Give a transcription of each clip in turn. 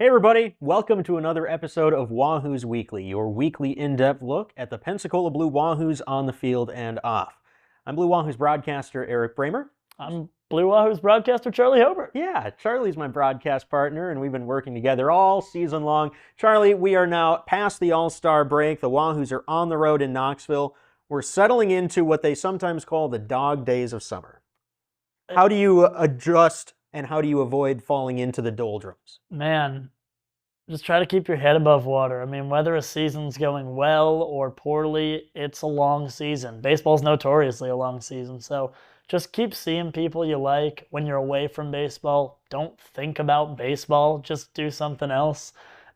Hey everybody, welcome to another episode of Wahoos Weekly, your weekly in-depth look at the Pensacola Blue Wahoos on the field and off. I'm Blue Wahoos broadcaster Erik Bremer. I'm Blue Wahoos broadcaster Charlie Hobert. Yeah, Charlie's my broadcast partner, and we've been working together all season long. Charlie, we are now past the All-Star break. The Wahoos are on the road in Knoxville. We're settling into what they sometimes call the dog days of summer. How do you adjust and how do you avoid falling into the doldrums? Man, just try to keep your head above water. I mean, whether a season's going well or poorly, it's a long season. Baseball's notoriously a long season, so just keep seeing people you like. When you're away from baseball, don't think about baseball. Just do something else.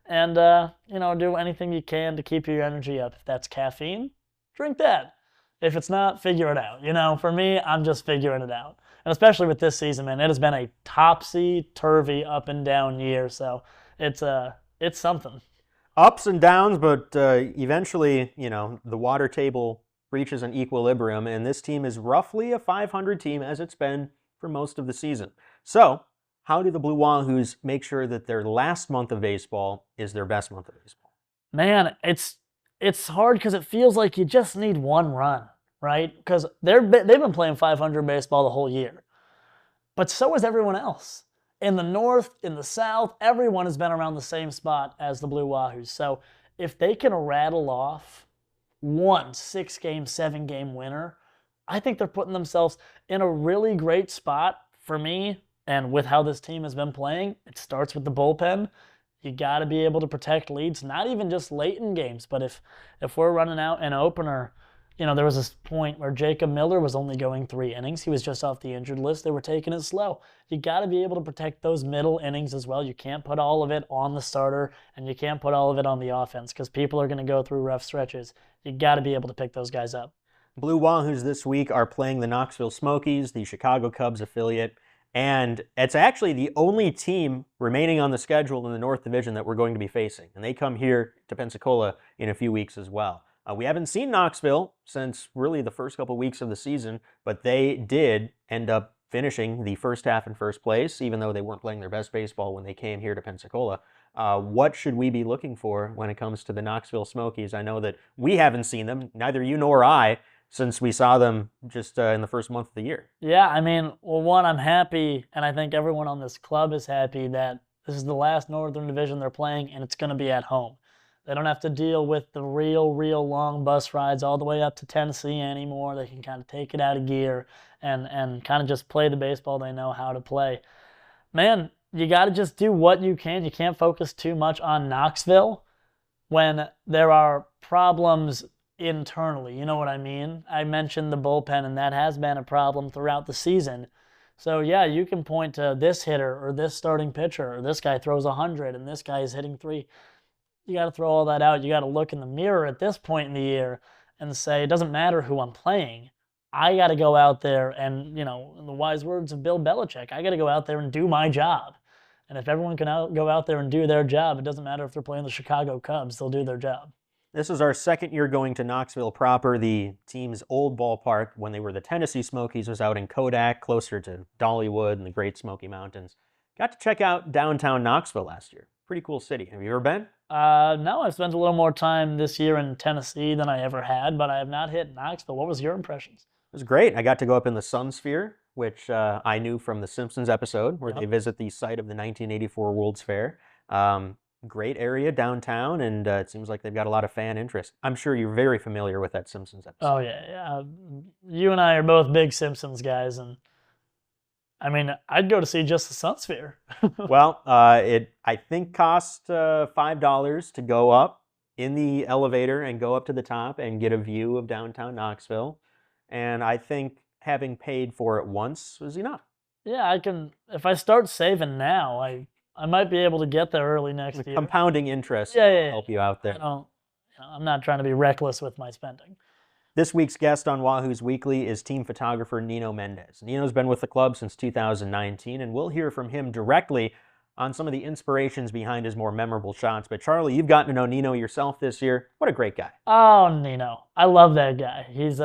And, do anything you can to keep your energy up. If that's caffeine, drink that. If it's not, figure it out. For me, I'm just figuring it out. And especially with this season, man, it has been a topsy-turvy up and down year. So it's something. Ups and downs, but eventually, the water table reaches an equilibrium, and this team is roughly a 500 team as it's been for most of the season. So, how do the Blue Wahoos make sure that their last month of baseball is their best month of baseball? Man, it's hard because it feels like you just need one run, right? Because they've been playing 500 baseball the whole year. But so is everyone else. In the North, in the South, everyone has been around the same spot as the Blue Wahoos. So if they can rattle off one 6-game, 7-game winner, I think they're putting themselves in a really great spot for me. And with how this team has been playing, it starts with the bullpen. You got to be able to protect leads, not even just late in games, but if we're running out an opener, there was this point where Jacob Miller was only going 3 innings. He was just off the injured list. They were taking it slow. You got to be able to protect those middle innings as well. You can't put all of it on the starter, and you can't put all of it on the offense because people are going to go through rough stretches. You got to be able to pick those guys up. Blue Wahoos this week are playing the Knoxville Smokies, the Chicago Cubs affiliate, and it's actually the only team remaining on the schedule in the North Division that we're going to be facing. And they come here to Pensacola in a few weeks as well. We haven't seen Knoxville since really the first couple weeks of the season, but they did end up finishing the first half in first place, even though they weren't playing their best baseball when they came here to Pensacola. What should we be looking for when it comes to the Knoxville Smokies? I know that we haven't seen them, neither you nor I, since we saw them just in the first month of the year. Yeah, one, I'm happy, and I think everyone on this club is happy that this is the last Northern Division they're playing, and it's going to be at home. They don't have to deal with the real long bus rides all the way up to Tennessee anymore. They can kind of take it out of gear and kind of just play the baseball they know how to play. Man, you got to just do what you can. You can't focus too much on Knoxville when there are problems internally. You know what I mean? I mentioned the bullpen, and that has been a problem throughout the season. So, yeah, you can point to this hitter or this starting pitcher or this guy throws 100 and this guy is hitting 3. You got to throw all that out. You got to look in the mirror at this point in the year and say, it doesn't matter who I'm playing. I got to go out there and, in the wise words of Bill Belichick, I got to go out there and do my job. And if everyone can go out there and do their job, it doesn't matter if they're playing the Chicago Cubs, they'll do their job. This is our second year going to Knoxville proper. The team's old ballpark, when they were the Tennessee Smokies, was out in Kodak, closer to Dollywood and the Great Smoky Mountains. Got to check out downtown Knoxville last year. Pretty cool city. Have you ever been? No, I've spent a little more time this year in Tennessee than I ever had, but I have not hit Knoxville. What was your impressions? It was great. I got to go up in the Sun Sphere, which I knew from the Simpsons episode, where they visit the site of the 1984 World's Fair. Great area downtown, and it seems like they've got a lot of fan interest. I'm sure you're very familiar with that Simpsons episode. Oh, yeah. You and I are both big Simpsons guys, and I'd go to see just the Sun Sphere. Well, it, I think, cost $5 to go up in the elevator and go up to the top and get a view of downtown Knoxville. And I think having paid for it once was enough. Yeah, if I start saving now, I might be able to get there early next year. Compounding interest will help you out there. I'm not trying to be reckless with my spending. This week's guest on Wahoos Weekly is team photographer Nino Mendez. Nino's been with the club since 2019, and we'll hear from him directly on some of the inspirations behind his more memorable shots. But Charlie, you've gotten to know Nino yourself this year. What a great guy. Oh, Nino. I love that guy. He's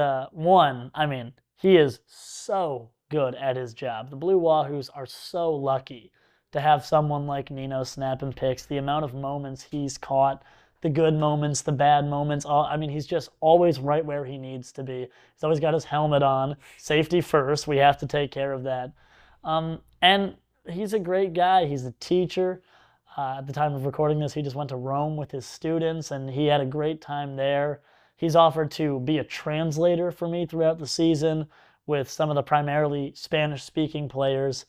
he is so good at his job. The Blue Wahoos are so lucky to have someone like Nino snapping picks, the amount of moments he's caught, the good moments, the bad moments. I mean, he's just always right where he needs to be. He's always got his helmet on. Safety first. We have to take care of that. And he's a great guy. He's a teacher. At the time of recording this, he just went to Rome with his students, and he had a great time there. He's offered to be a translator for me throughout the season with some of the primarily Spanish-speaking players.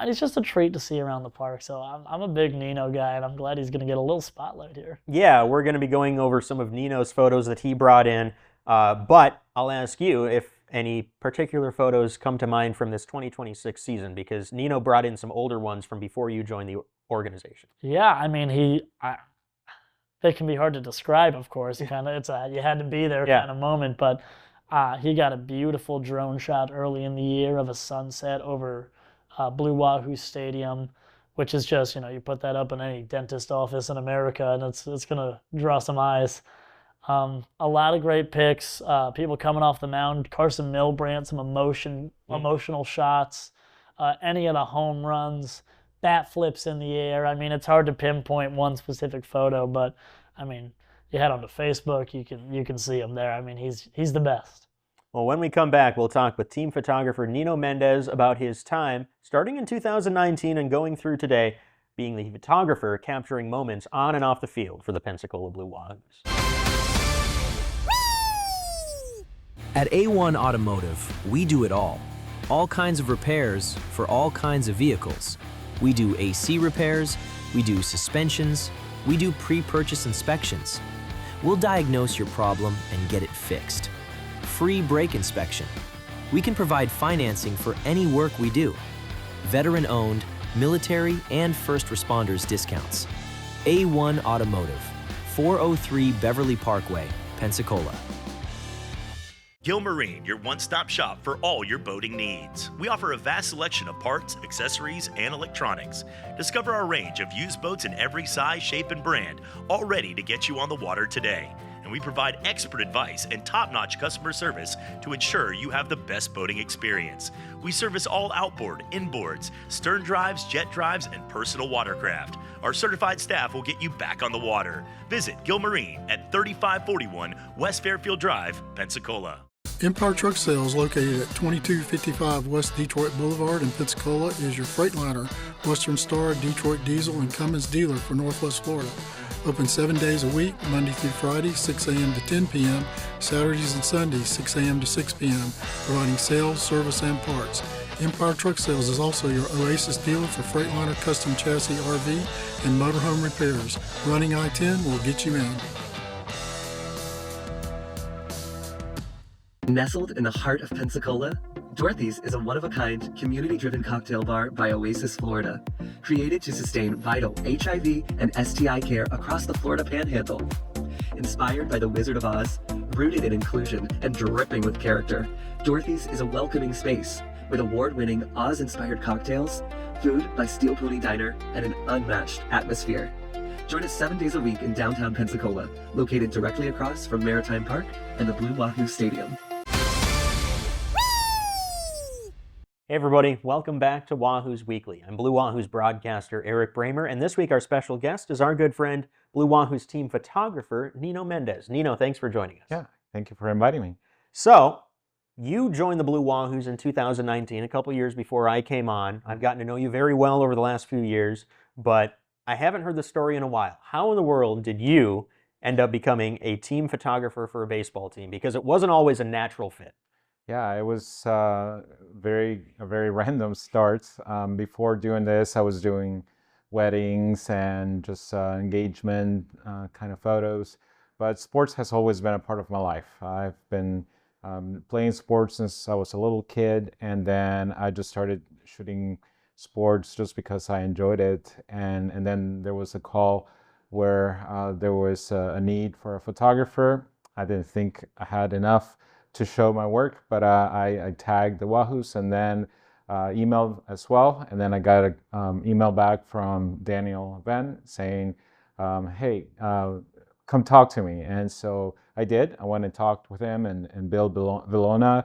It's just a treat to see around the park. So I'm a big Nino guy, and I'm glad he's going to get a little spotlight here. Yeah, we're going to be going over some of Nino's photos that he brought in, but I'll ask you if any particular photos come to mind from this 2026 season, because Nino brought in some older ones from before you joined the organization. Yeah, I mean, it can be hard to describe, of course. It's a you had to be there kind of moment, but he got a beautiful drone shot early in the year of a sunset over Blue Wahoos Stadium, which is just, you put that up in any dentist office in America, and it's gonna draw some eyes. A lot of great picks. People coming off the mound. Carson Milbrandt, some emotional shots. Any of the home runs. Bat flips in the air. I mean, it's hard to pinpoint one specific photo, but I mean, you head onto Facebook, you can see him there. I mean, he's the best. Well, when we come back, we'll talk with team photographer Nino Mendez about his time starting in 2019 and going through today, being the photographer capturing moments on and off the field for the Pensacola Blue Wahoos. At A1 Automotive, we do it all. All kinds of repairs for all kinds of vehicles. We do AC repairs, we do suspensions, we do pre-purchase inspections. We'll diagnose your problem and get it fixed. Free brake inspection. We can provide financing for any work we do. Veteran-owned, military, and first responders discounts. A1 Automotive, 403 Beverly Parkway, Pensacola. Gilmarine, your one-stop shop for all your boating needs. We offer a vast selection of parts, accessories, and electronics. Discover our range of used boats in every size, shape, and brand, all ready to get you on the water today. And we provide expert advice and top-notch customer service to ensure you have the best boating experience. We service all outboard, inboards, stern drives, jet drives, and personal watercraft. Our certified staff will get you back on the water. Visit Gilmarine at 3541 West Fairfield Drive, Pensacola. Empire Truck Sales, located at 2255 West Detroit Boulevard in Pensacola, is your Freightliner, Western Star, Detroit Diesel, and Cummins dealer for Northwest Florida. Open 7 days a week, Monday through Friday, 6 a.m. to 10 p.m., Saturdays and Sundays, 6 a.m. to 6 p.m., providing sales, service, and parts. Empire Truck Sales is also your Oasis dealer for Freightliner custom chassis RV and motorhome repairs. Running I-10 will get you in. Nestled in the heart of Pensacola, Dorothy's is a one-of-a-kind, community-driven cocktail bar by Oasis, Florida, created to sustain vital HIV and STI care across the Florida Panhandle. Inspired by the Wizard of Oz, rooted in inclusion and dripping with character, Dorothy's is a welcoming space with award-winning Oz-inspired cocktails, food by Steel Pony Diner, and an unmatched atmosphere. Join us 7 days a week in downtown Pensacola, located directly across from Maritime Park and the Blue Wahoo Stadium. Hey everybody, welcome back to Wahoos Weekly. I'm Blue Wahoos broadcaster Erik Bremer, and this week our special guest is our good friend, Blue Wahoos team photographer, Nino Mendez. Nino, thanks for joining us. Yeah, thank you for inviting me. So, you joined the Blue Wahoos in 2019, a couple years before I came on. I've gotten to know you very well over the last few years, but I haven't heard the story in a while. How in the world did you end up becoming a team photographer for a baseball team? Because it wasn't always a natural fit. Yeah, it was a very random start. Before doing this, I was doing weddings and just engagement kind of photos. But sports has always been a part of my life. I've been playing sports since I was a little kid, and then I just started shooting sports just because I enjoyed it. And then there was a call where there was a need for a photographer. I didn't think I had enough to show my work, but I tagged the Wahoos and then emailed as well. And then I got an email back from Daniel Venn saying, hey, come talk to me. And so I did. I went and talked with him and Bill Villona.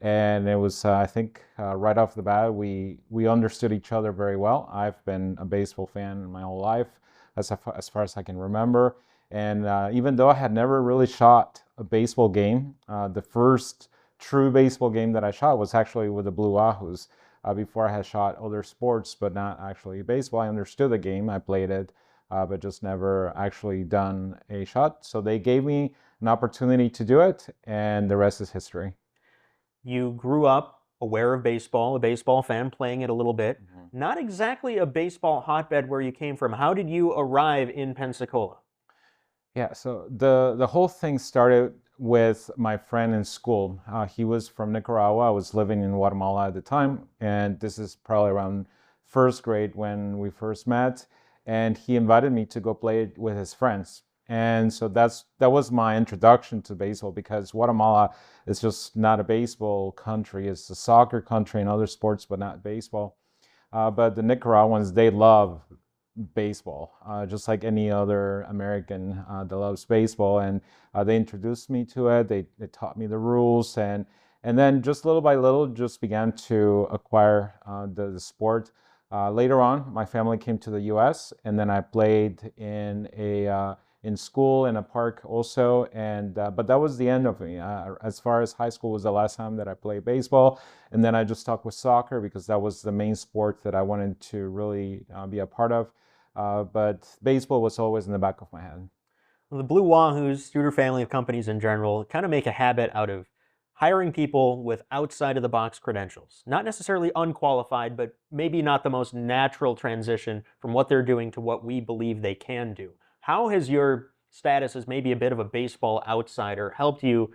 And it was, I think, right off the bat, we understood each other very well. I've been a baseball fan my whole life, as far as I can remember. And even though I had never really shot a baseball game, the first true baseball game that I shot was actually with the Blue Wahoos. Before I had shot other sports, but not actually baseball. I understood the game, I played it, but just never actually done a shot. So they gave me an opportunity to do it, and the rest is history. You grew up aware of baseball, a baseball fan, playing it a little bit. Not exactly a baseball hotbed where you came from. How did you arrive in Pensacola? Yeah, so the whole thing started with my friend in school. He was from Nicaragua. I was living in Guatemala at the time, and this is probably around first grade when we first met. And he invited me to go play with his friends. And so that was my introduction to baseball, because Guatemala is just not a baseball country. It's a soccer country and other sports, but not baseball. But the Nicaraguans, they love baseball, just like any other American that loves baseball. And they introduced me to it. They taught me the rules, and then just little by little, just began to acquire the sport. Later on, my family came to the U.S., and then I played in school in a park also, and but that was the end of me. As far as high school was the last time that I played baseball, and then I just stuck with soccer because that was the main sport that I wanted to really be a part of. But baseball was always in the back of my head. Well, the Blue Wahoos, Studer family of companies in general, kind of make a habit out of hiring people with outside of the box credentials. Not necessarily unqualified, but maybe not the most natural transition from what they're doing to what we believe they can do. How has your status as maybe a bit of a baseball outsider helped you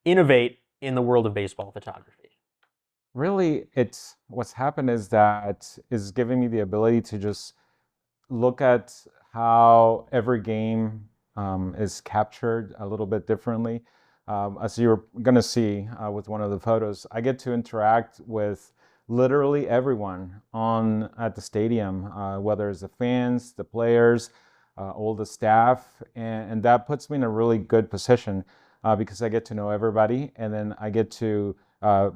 innovate in the world of baseball photography? Really, what's happened is that is giving me the ability to just look at how every game is captured a little bit differently. As you're going to see with one of the photos, I get to interact with literally everyone at the stadium, whether it's the fans, the players, all the staff, and that puts me in a really good position because I get to know everybody, and then I get to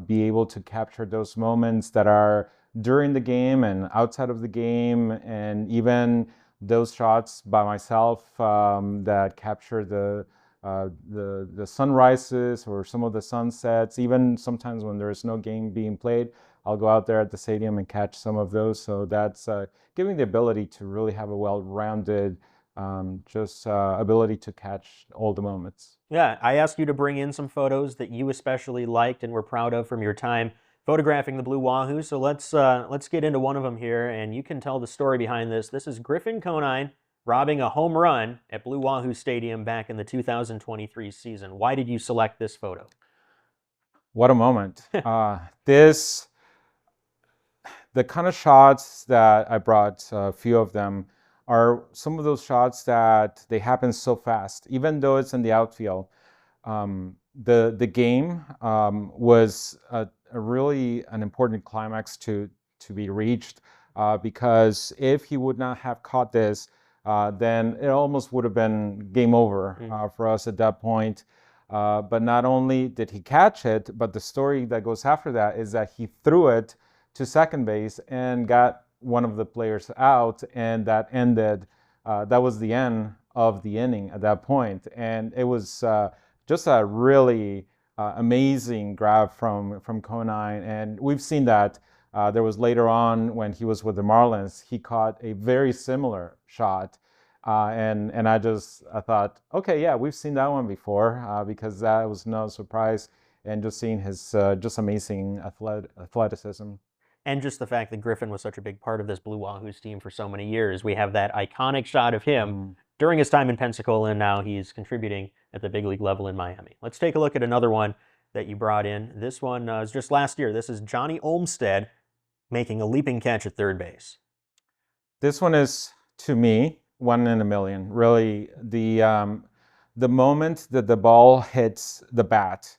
be able to capture those moments that are during the game and outside of the game, and even those shots by myself that capture the sunrises or some of the sunsets. Even sometimes when there is no game being played, I'll go out there at the stadium and catch some of those. So that's giving the ability to really have a well-rounded ability to catch all the moments. Yeah, I asked you to bring in some photos that you especially liked and were proud of from your time photographing the Blue Wahoo. So let's get into one of them here, and you can tell the story behind this. This is Griffin Conine robbing a home run at Blue Wahoo Stadium back in the 2023 season. Why did you select this photo? What a moment. The kind of shots that I brought, a few of them, are some of those shots that they happen so fast, even though it's in the outfield. The game was a really an important climax to be reached because if he would not have caught this, then it almost would have been game over for us at that point. But not only did he catch it, but the story that goes after that is that he threw it to second base and got one of the players out, and that ended. That was the end of the inning at that point, and it was just a really amazing grab from Conine, and we've seen that. There was later on when he was with the Marlins, he caught a very similar shot, and I thought, okay, yeah, we've seen that one before because that was no surprise, and just seeing his just amazing athleticism. And just the fact that Griffin was such a big part of this Blue Wahoos team for so many years. We have that iconic shot of him during his time in Pensacola, and now he's contributing at the big league level in Miami. Let's take a look at another one that you brought in. This one is just last year. This is Johnny Olmstead making a leaping catch at third base. This one is, to me, 1 in a million. Really, the moment that the ball hits the bat,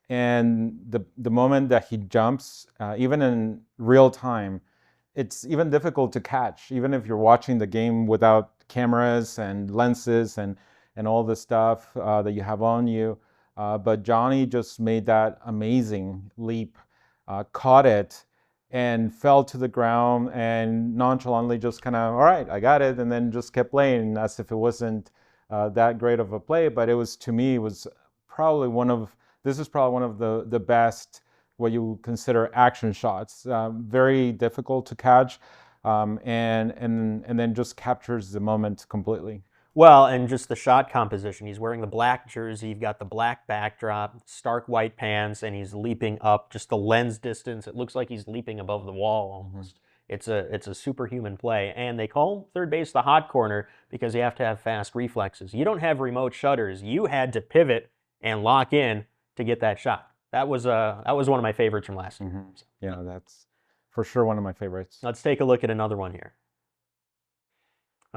and the moment that he jumps, even in real time, it's even difficult to catch, even if you're watching the game without cameras and lenses and all the stuff that you have on you. but Johnny just made that amazing leap, caught it, and fell to the ground and nonchalantly just kind of, all right, I got it, and then just kept playing as if it wasn't that great of a play. But it was, to me, was probably this is probably one of the best, what you consider action shots. Very difficult to catch, and then just captures the moment completely. Well, and just the shot composition. He's wearing the black jersey, you've got the black backdrop, stark white pants, and he's leaping up just the lens distance. It looks like he's leaping above the wall almost. It's a superhuman play. And they call third base the hot corner because you have to have fast reflexes. You don't have remote shutters. You had to pivot and lock in to get that shot. That was one of my favorites from last year. Yeah, that's for sure one of my favorites. Let's take a look at another one here.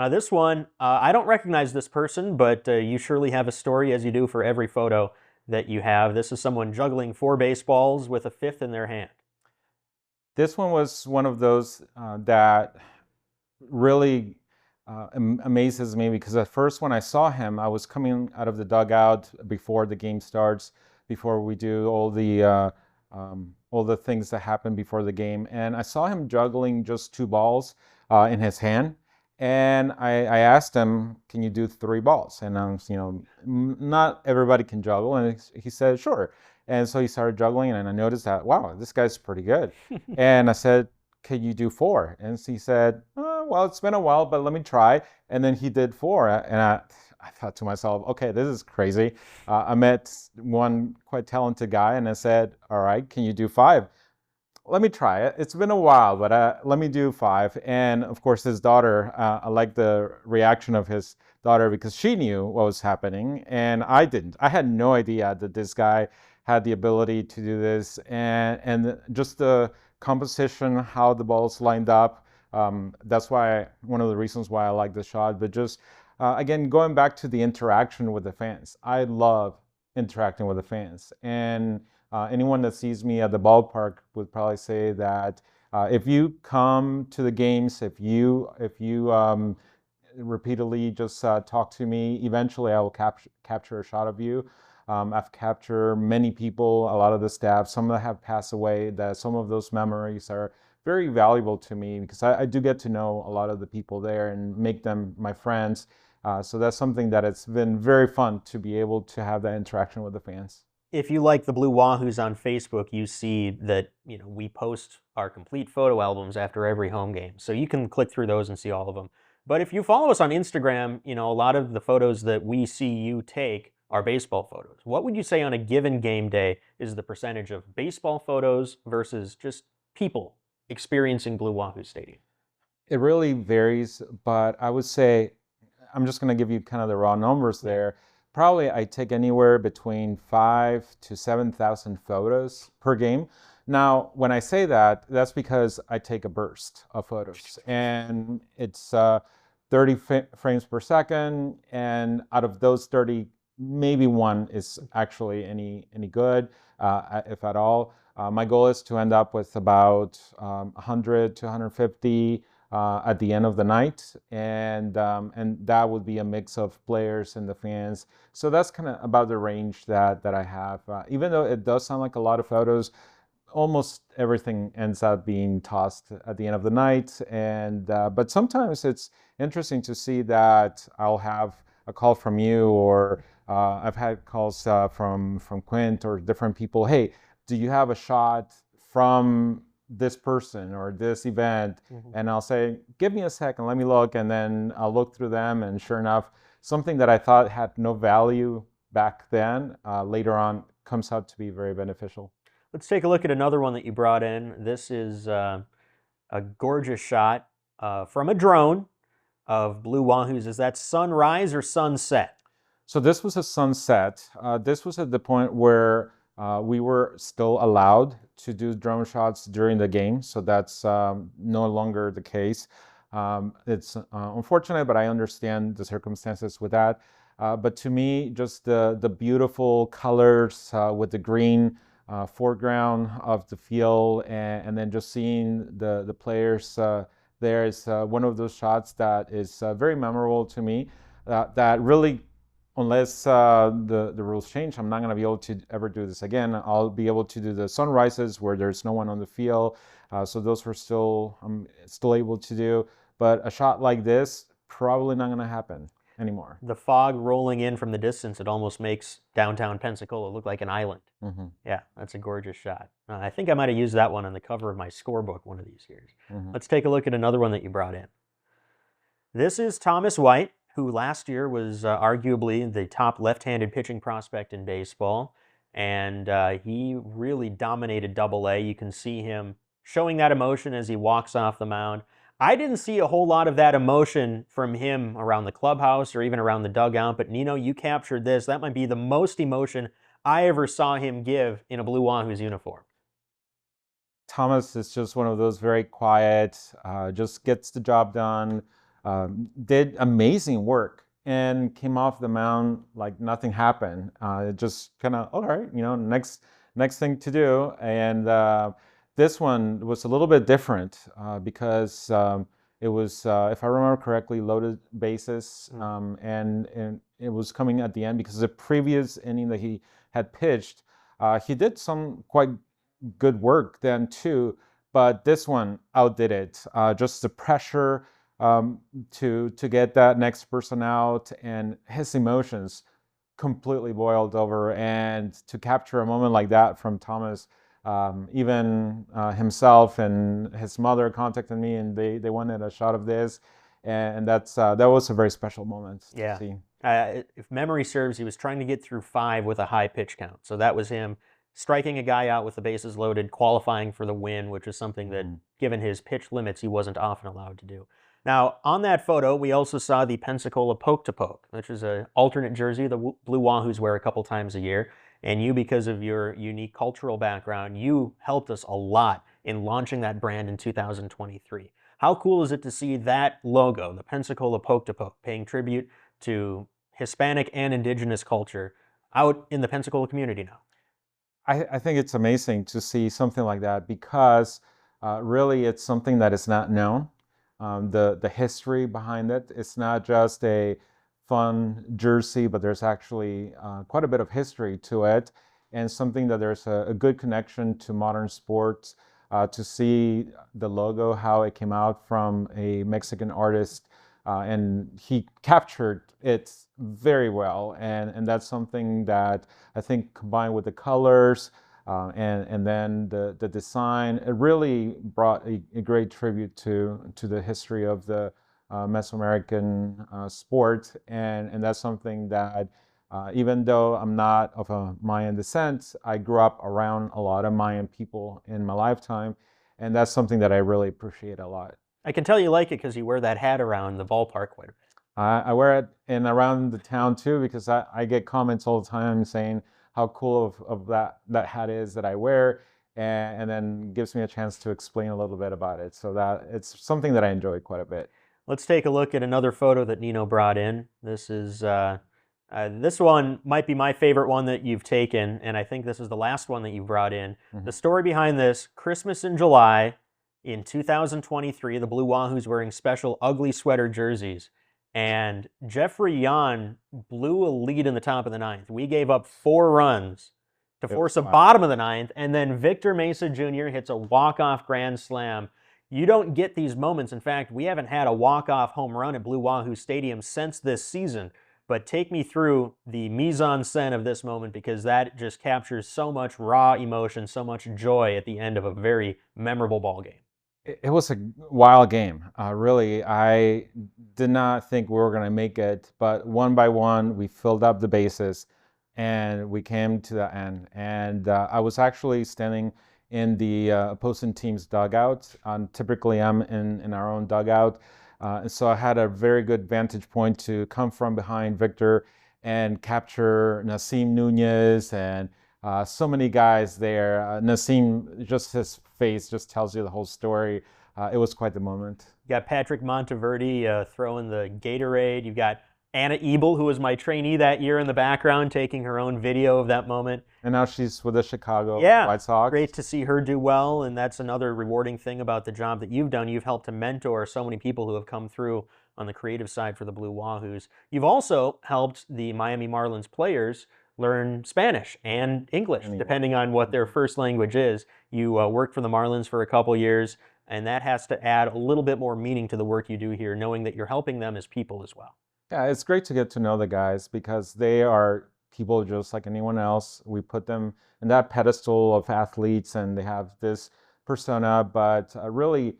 This one, I don't recognize this person, but you surely have a story, as you do for every photo that you have. This is someone juggling 4 baseballs with a 5th in their hand. This one was one of those that really amazes me, because at first when I saw him, I was coming out of the dugout before the game starts, before we do all the things that happen before the game, and I saw him juggling just 2 balls in his hand. And I asked him, can you do 3 balls? And not everybody can juggle. And he said, sure. And so he started juggling, and I noticed that, wow, this guy's pretty good. And I said, can you do 4? And he said, well, it's been a while, but let me try. And then he did 4. And I thought to myself, okay, this is crazy. I met one quite talented guy, and I said, all right, can you do 5? Let me try it. It's been a while, but let me do 5. And of course, his daughter, I like the reaction of his daughter, because she knew what was happening and I didn't. I had no idea that this guy had the ability to do this, and just the composition, how the balls lined up. That's why, one of the reasons why I like the shot. But just again, going back to the interaction with the fans, I love interacting with the fans. And anyone that sees me at the ballpark would probably say that if you come to the games, if you repeatedly just talk to me, eventually I will capture a shot of you. I've captured many people, a lot of the staff, some that have passed away, that some of those memories are very valuable to me, because I do get to know a lot of the people there and make them my friends. So that's something that it's been very fun to be able to have that interaction with the fans. If you like the Blue Wahoos on Facebook, you see that we post our complete photo albums after every home game. So you can click through those and see all of them. But if you follow us on Instagram, a lot of the photos that we see you take are baseball photos. What would you say on a given game day is the percentage of baseball photos versus just people experiencing Blue Wahoo Stadium? It really varies, but I would say, I'm just going to give you kind of the raw numbers there. Probably I take anywhere between 5,000 to 7,000 photos per game. Now, when I say that, that's because I take a burst of photos, and it's 30 frames per second, and out of those 30, maybe 1 is actually any good, if at all. My goal is to end up with about 100 to 150 at the end of the night, and that would be a mix of players and the fans. So that's kind of about the range that I have. Even though it does sound like a lot of photos, almost everything ends up being tossed at the end of the night. And but sometimes it's interesting to see that I'll have a call from you, or I've had calls from Quint or different people. Hey, do you have a shot from this person or this event? And I'll say, give me a second, let me look, and then I'll look through them, and sure enough, something that I thought had no value back then, later on comes out to be very beneficial. Let's take a look at another one that you brought in. This is a gorgeous shot from a drone of Blue Wahoos. Is that sunrise or sunset? So this was a sunset. This was at the point where we were still allowed to do drone shots during the game, so that's no longer the case. It's unfortunate, but I understand the circumstances with that. But to me, just the beautiful colors with the green foreground of the field, and then just seeing the players there is one of those shots that is very memorable to me. That really unless the rules change, I'm not going to be able to ever do this again. I'll be able to do the sunrises where there's no one on the field. So those I'm still able to do. But a shot like this, probably not going to happen anymore. The fog rolling in from the distance, it almost makes downtown Pensacola look like an island. Mm-hmm. Yeah, that's a gorgeous shot. I think I might have used that one on the cover of my scorebook one of these years. Mm-hmm. Let's take a look at another one that you brought in. This is Thomas White, who last year was arguably the top left-handed pitching prospect in baseball, and he really dominated Double-A. You can see him showing that emotion as he walks off the mound. I didn't see a whole lot of that emotion from him around the clubhouse or even around the dugout, but Nino, you captured this. That might be the most emotion I ever saw him give in a Blue Wahoos uniform. Thomas is just one of those very quiet, just gets the job done, did amazing work, and came off the mound like nothing happened. It just kind of, all right, next thing to do. And this one was a little bit different because it was, if I remember correctly, loaded bases, and it was coming at the end because the previous inning that he had pitched, he did some quite good work then too, but this one outdid it. Just the pressure to get that next person out, and his emotions completely boiled over, and to capture a moment like that from Thomas. Even himself and his mother contacted me, and they wanted a shot of this, and that was a very special moment to see. If memory serves, he was trying to get through 5 with a high pitch count. So that was him striking a guy out with the bases loaded, qualifying for the win, which is something that, given his pitch limits, he wasn't often allowed to do. Now, on that photo, we also saw the Pensacola Poke-to-Poke, which is an alternate jersey the Blue Wahoos wear a couple times a year. And you, because of your unique cultural background, you helped us a lot in launching that brand in 2023. How cool is it to see that logo, the Pensacola Poke-to-Poke, paying tribute to Hispanic and indigenous culture out in the Pensacola community now? I think it's amazing to see something like that because really it's something that is not known. The history behind it, it's not just a fun jersey, but there's actually quite a bit of history to it, and something that there's a good connection to modern sports. To see the logo, how it came out from a Mexican artist, and he captured it very well, and that's something that I think combined with the colors and then the design, it really brought a great tribute to the history of the Mesoamerican sport, and that's something that even though I'm not of a Mayan descent, I grew up around a lot of Mayan people in my lifetime, and that's something that I really appreciate a lot. I can tell you like it because you wear that hat around the ballpark quite a bit. I wear it in around the town too because I get comments all the time saying how cool of that hat is that I wear, and then gives me a chance to explain a little bit about it. So that it's something that I enjoy quite a bit. Let's take a look at another photo that Nino brought in. This is this one might be my favorite one that you've taken, and I think this is the last one that you brought in. The story behind this: Christmas in July in 2023, the Blue Wahoos wearing special ugly sweater jerseys. And Jeffrey Yan blew a lead in the top of the 9th. We gave up 4 runs to force a bottom of the 9th, and then Victor Mesa Jr. hits a walk-off grand slam. You don't get these moments. In fact, we haven't had a walk-off home run at Blue Wahoo Stadium since this season. But take me through the mise-en-scène of this moment, because that just captures so much raw emotion, so much joy at the end of a very memorable ball game. It was a wild game. Really, I did not think we were going to make it, but one by one, we filled up the bases, and we came to the end. And I was actually standing in the opposing team's dugout. Typically, I'm in our own dugout. So I had a very good vantage point to come from behind Victor and capture Nasim Nunez and so many guys there. Nasim, just his face just tells you the whole story. It was quite the moment. You got Patrick Monteverdi throwing the Gatorade. You've got Anna Ebel, who was my trainee that year, in the background, taking her own video of that moment. And now she's with the Chicago White Sox. Great to see her do well, and that's another rewarding thing about the job that you've done. You've helped to mentor so many people who have come through on the creative side for the Blue Wahoos. You've also helped the Miami Marlins players learn Spanish and English, depending on what their first language is. You worked for the Marlins for a couple years, and that has to add a little bit more meaning to the work you do here, knowing that you're helping them as people as well. Yeah, it's great to get to know the guys because they are people just like anyone else. We put them in that pedestal of athletes and they have this persona, but really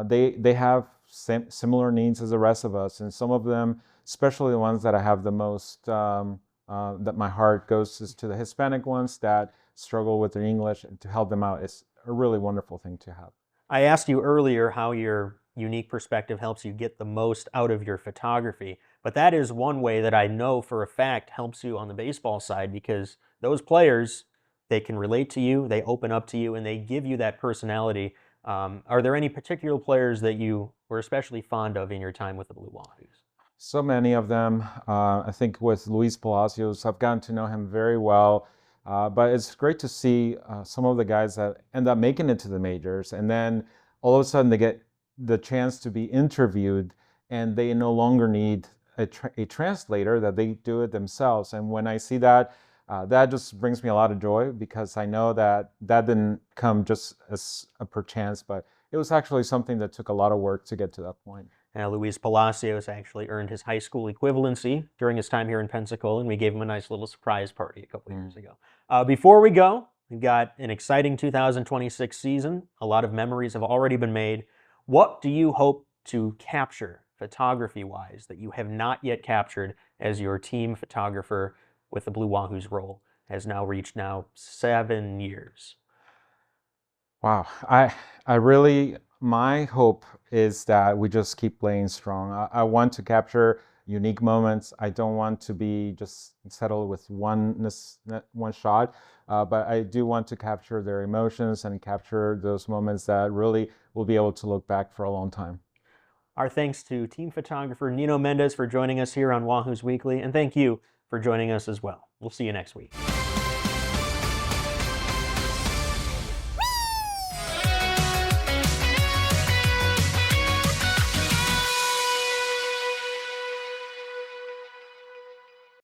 they have similar needs as the rest of us. And some of them, especially the ones that I have the most, that my heart goes to the Hispanic ones that struggle with their English, and to help them out is a really wonderful thing to have. I asked you earlier how your unique perspective helps you get the most out of your photography, but that is one way that I know for a fact helps you on the baseball side, because those players, they can relate to you, they open up to you, and they give you that personality. Are there any particular players that you were especially fond of in your time with the Blue Wahoos? So many of them. I think with Luis Palacios, I've gotten to know him very well. But it's great to see some of the guys that end up making it to the majors, and then all of a sudden they get the chance to be interviewed, and they no longer need a translator, that they do it themselves. And when I see that, that just brings me a lot of joy, because I know that that didn't come just as a perchance, but it was actually something that took a lot of work to get to that point. Luis Palacios actually earned his high school equivalency during his time here in Pensacola, and we gave him a nice little surprise party a couple years ago. Before we go, we've got an exciting 2026 season. A lot of memories have already been made. What do you hope to capture photography-wise that you have not yet captured as your team photographer with the Blue Wahoos role has now reached 7 years? Wow, I really, my hope is that we just keep playing strong. I want to capture unique moments. I don't want to be just settled with one shot, but I do want to capture their emotions and capture those moments that really will be able to look back for a long time. Our thanks to team photographer Nino Mendez for joining us here on Wahoos Weekly, and thank you for joining us as well. We'll see you next week.